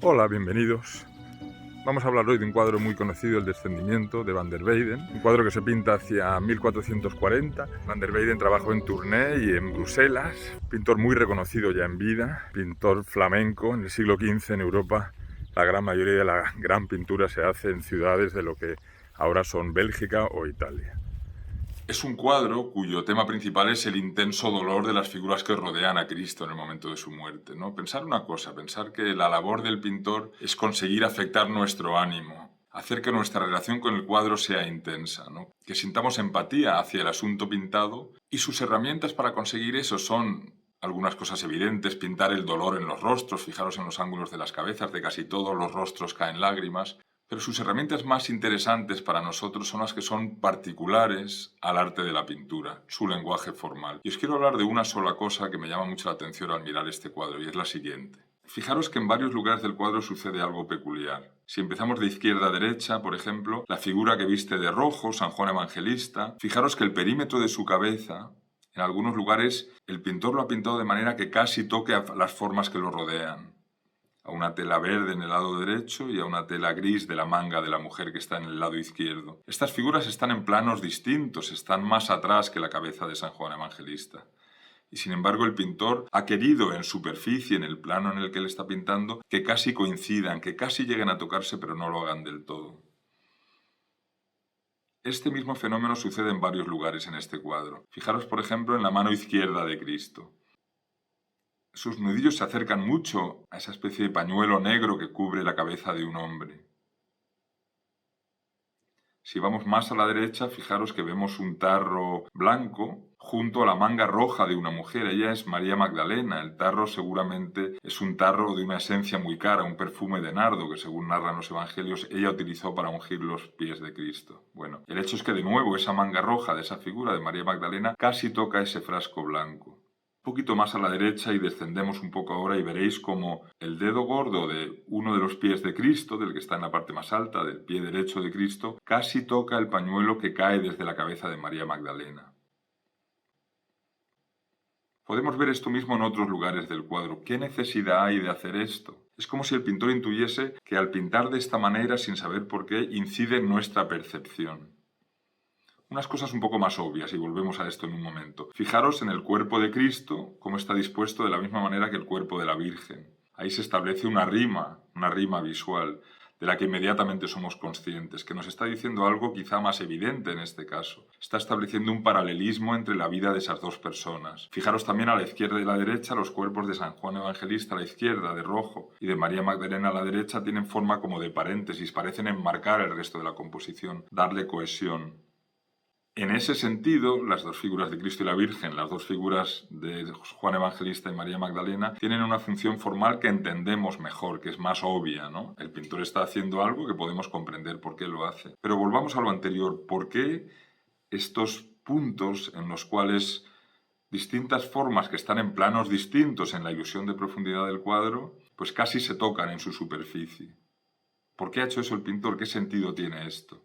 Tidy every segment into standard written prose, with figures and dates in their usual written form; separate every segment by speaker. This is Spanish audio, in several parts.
Speaker 1: Hola, bienvenidos. Vamos a hablar hoy de un cuadro muy conocido, El Descendimiento, de Van der Weyden. Un cuadro que se pinta hacia 1440. Van der Weyden trabajó en Tournai y en Bruselas. Pintor muy reconocido ya en vida. Pintor flamenco. En el siglo XV en Europa la gran mayoría de la gran pintura se hace en ciudades de lo que ahora son Bélgica o Italia. Es un cuadro cuyo tema principal es el intenso dolor de las figuras que rodean a Cristo en el momento de su muerte, ¿no? Pensar una cosa, pensar que la labor del pintor es conseguir afectar nuestro ánimo, hacer que nuestra relación con el cuadro sea intensa, ¿no? Que sintamos empatía hacia el asunto pintado, y sus herramientas para conseguir eso son algunas cosas evidentes: pintar el dolor en los rostros. Fijaros en los ángulos de las cabezas, de casi todos los rostros caen lágrimas. Pero sus herramientas más interesantes para nosotros son las que son particulares al arte de la pintura, su lenguaje formal. Y os quiero hablar de una sola cosa que me llama mucho la atención al mirar este cuadro, y es la siguiente. Fijaros que en varios lugares del cuadro sucede algo peculiar. Si empezamos de izquierda a derecha, por ejemplo, la figura que viste de rojo, San Juan Evangelista, fijaros que el perímetro de su cabeza, en algunos lugares, el pintor lo ha pintado de manera que casi toque a las formas que lo rodean. A una tela verde en el lado derecho y a una tela gris de la manga de la mujer que está en el lado izquierdo. Estas figuras están en planos distintos, están más atrás que la cabeza de San Juan Evangelista. Y sin embargo el pintor ha querido en superficie, en el plano en el que él está pintando, que casi coincidan, que casi lleguen a tocarse, pero no lo hagan del todo. Este mismo fenómeno sucede en varios lugares en este cuadro. Fijaros, por ejemplo, en la mano izquierda de Cristo. Sus nudillos se acercan mucho a esa especie de pañuelo negro que cubre la cabeza de un hombre. Si vamos más a la derecha, fijaros que vemos un tarro blanco junto a la manga roja de una mujer. Ella es María Magdalena. El tarro seguramente es un tarro de una esencia muy cara, un perfume de nardo que, según narran los evangelios, ella utilizó para ungir los pies de Cristo. Bueno, el hecho es que de nuevo esa manga roja de esa figura de María Magdalena casi toca ese frasco blanco. Un poquito más a la derecha y descendemos un poco ahora y veréis como el dedo gordo de uno de los pies de Cristo, del que está en la parte más alta, del pie derecho de Cristo, casi toca el pañuelo que cae desde la cabeza de María Magdalena. Podemos ver esto mismo en otros lugares del cuadro. ¿Qué necesidad hay de hacer esto? Es como si el pintor intuyese que al pintar de esta manera, sin saber por qué, incide en nuestra percepción. Unas cosas un poco más obvias, y volvemos a esto en un momento. Fijaros en el cuerpo de Cristo, cómo está dispuesto de la misma manera que el cuerpo de la Virgen. Ahí se establece una rima visual, de la que inmediatamente somos conscientes, que nos está diciendo algo quizá más evidente en este caso. Está estableciendo un paralelismo entre la vida de esas dos personas. Fijaros también a la izquierda y a la derecha, los cuerpos de San Juan Evangelista a la izquierda, de rojo, y de María Magdalena a la derecha, tienen forma como de paréntesis, parecen enmarcar el resto de la composición, darle cohesión. En ese sentido, las dos figuras de Cristo y la Virgen, las dos figuras de Juan Evangelista y María Magdalena, tienen una función formal que entendemos mejor, que es más obvia, ¿no? El pintor está haciendo algo que podemos comprender por qué lo hace. Pero volvamos a lo anterior. ¿Por qué estos puntos en los cuales distintas formas que están en planos distintos en la ilusión de profundidad del cuadro, pues casi se tocan en su superficie? ¿Por qué ha hecho eso el pintor? ¿Qué sentido tiene esto?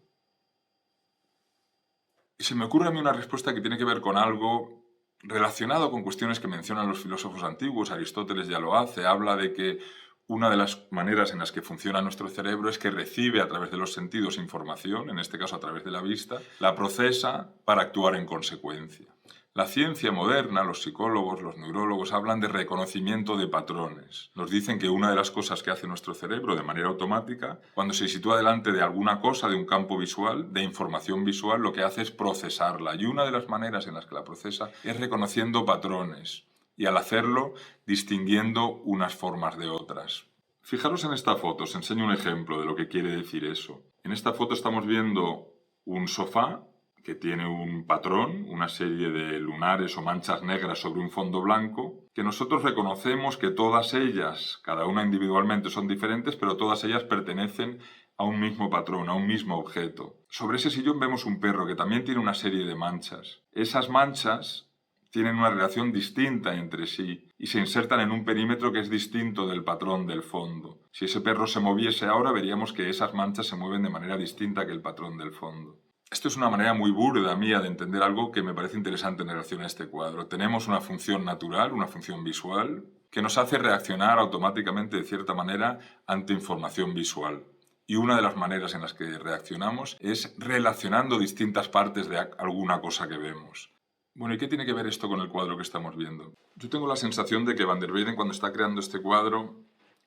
Speaker 1: Y se me ocurre a mí una respuesta que tiene que ver con algo relacionado con cuestiones que mencionan los filósofos antiguos. Aristóteles ya lo hace, habla de que una de las maneras en las que funciona nuestro cerebro es que recibe a través de los sentidos información, en este caso a través de la vista, la procesa para actuar en consecuencia. La ciencia moderna, los psicólogos, los neurólogos hablan de reconocimiento de patrones. Nos dicen que una de las cosas que hace nuestro cerebro de manera automática, cuando se sitúa delante de alguna cosa, de un campo visual, de información visual, lo que hace es procesarla. Y una de las maneras en las que la procesa es reconociendo patrones y, al hacerlo, distinguiendo unas formas de otras. Fijaros en esta foto, os enseño un ejemplo de lo que quiere decir eso. En esta foto estamos viendo un sofá que tiene un patrón, una serie de lunares o manchas negras sobre un fondo blanco, que nosotros reconocemos que todas ellas, cada una individualmente son diferentes, pero todas ellas pertenecen a un mismo patrón, a un mismo objeto. Sobre ese sillón vemos un perro que también tiene una serie de manchas. Esas manchas tienen una relación distinta entre sí y se insertan en un perímetro que es distinto del patrón del fondo. Si ese perro se moviese ahora, veríamos que esas manchas se mueven de manera distinta que el patrón del fondo. Esto es una manera muy burda mía de entender algo que me parece interesante en relación a este cuadro. Tenemos una función natural, una función visual, que nos hace reaccionar automáticamente de cierta manera ante información visual. Y una de las maneras en las que reaccionamos es relacionando distintas partes de alguna cosa que vemos. Bueno, ¿y qué tiene que ver esto con el cuadro que estamos viendo? Yo tengo la sensación de que Van der Weyden, cuando está creando este cuadro,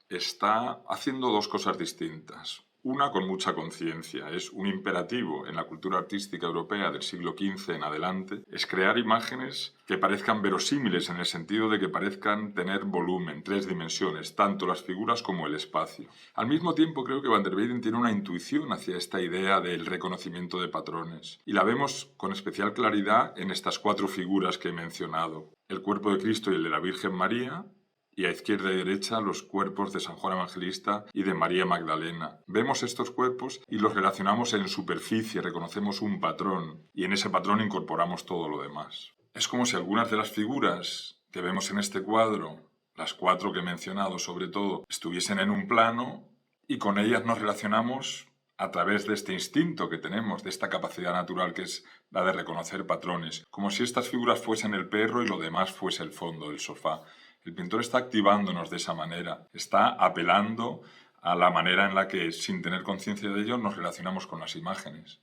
Speaker 1: está haciendo dos cosas distintas. Una con mucha conciencia, es un imperativo en la cultura artística europea del siglo XV en adelante, es crear imágenes que parezcan verosímiles en el sentido de que parezcan tener volumen, 3 dimensiones, tanto las figuras como el espacio. Al mismo tiempo creo que Van der Weyden tiene una intuición hacia esta idea del reconocimiento de patrones, y la vemos con especial claridad en estas 4 figuras que he mencionado: el cuerpo de Cristo y el de la Virgen María, y a izquierda y derecha los cuerpos de San Juan Evangelista y de María Magdalena. Vemos estos cuerpos y los relacionamos en superficie, reconocemos un patrón y en ese patrón incorporamos todo lo demás. Es como si algunas de las figuras que vemos en este cuadro, las 4 que he mencionado sobre todo, estuviesen en un plano y con ellas nos relacionamos a través de este instinto que tenemos, de esta capacidad natural que es la de reconocer patrones, como si estas figuras fuesen el perro y lo demás fuese el fondo del sofá. El pintor está activándonos de esa manera, está apelando a la manera en la que, sin tener conciencia de ello, nos relacionamos con las imágenes.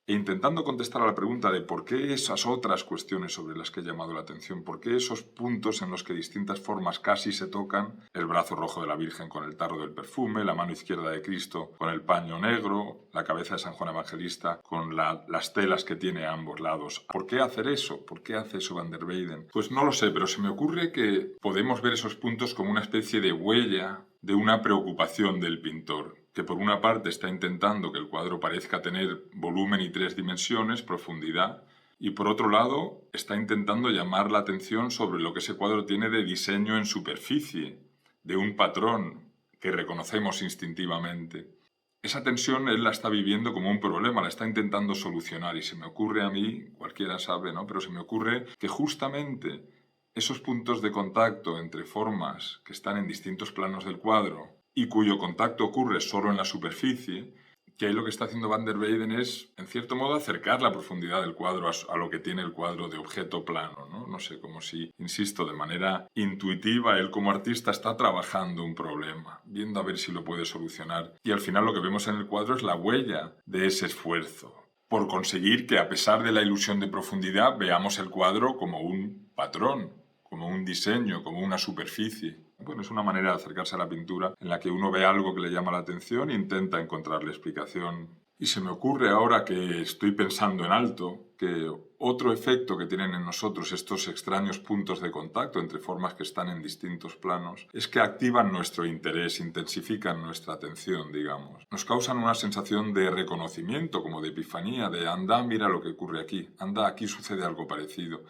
Speaker 1: E intentando contestar a la pregunta de por qué esas otras cuestiones sobre las que he llamado la atención, por qué esos puntos en los que distintas formas casi se tocan, el brazo rojo de la Virgen con el tarro del perfume, la mano izquierda de Cristo con el paño negro, la cabeza de San Juan Evangelista con las telas que tiene a ambos lados. ¿Por qué hacer eso? ¿Por qué hace eso Van der Weyden? Pues no lo sé, pero se me ocurre que podemos ver esos puntos como una especie de huella de una preocupación del pintor, que por una parte está intentando que el cuadro parezca tener volumen y 3 dimensiones, profundidad, y por otro lado está intentando llamar la atención sobre lo que ese cuadro tiene de diseño en superficie, de un patrón que reconocemos instintivamente. Esa tensión él la está viviendo como un problema, la está intentando solucionar, y se me ocurre a mí, cualquiera sabe, ¿no? Pero se me ocurre que justamente esos puntos de contacto entre formas que están en distintos planos del cuadro y cuyo contacto ocurre solo en la superficie, que ahí lo que está haciendo Van der Weyden es, en cierto modo, acercar la profundidad del cuadro a lo que tiene el cuadro de objeto plano, ¿no? No sé, como si, insisto, de manera intuitiva, él como artista está trabajando un problema, viendo a ver si lo puede solucionar. Y al final lo que vemos en el cuadro es la huella de ese esfuerzo, por conseguir que, a pesar de la ilusión de profundidad, veamos el cuadro como un patrón, como un diseño, como una superficie. Bueno, es una manera de acercarse a la pintura en la que uno ve algo que le llama la atención e intenta encontrarle explicación. Y se me ocurre ahora que estoy pensando en alto que otro efecto que tienen en nosotros estos extraños puntos de contacto entre formas que están en distintos planos es que activan nuestro interés, intensifican nuestra atención, digamos. Nos causan una sensación de reconocimiento, como de epifanía, de anda, mira lo que ocurre aquí, anda, aquí sucede algo parecido.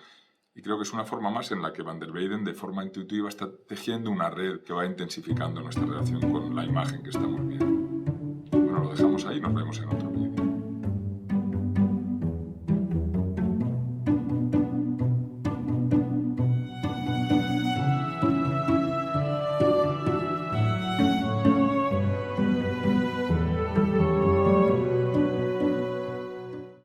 Speaker 1: Y creo que es una forma más en la que Van der Weyden, de forma intuitiva, está tejiendo una red que va intensificando nuestra relación con la imagen que estamos viendo. Bueno, lo dejamos ahí y nos vemos en otro vídeo.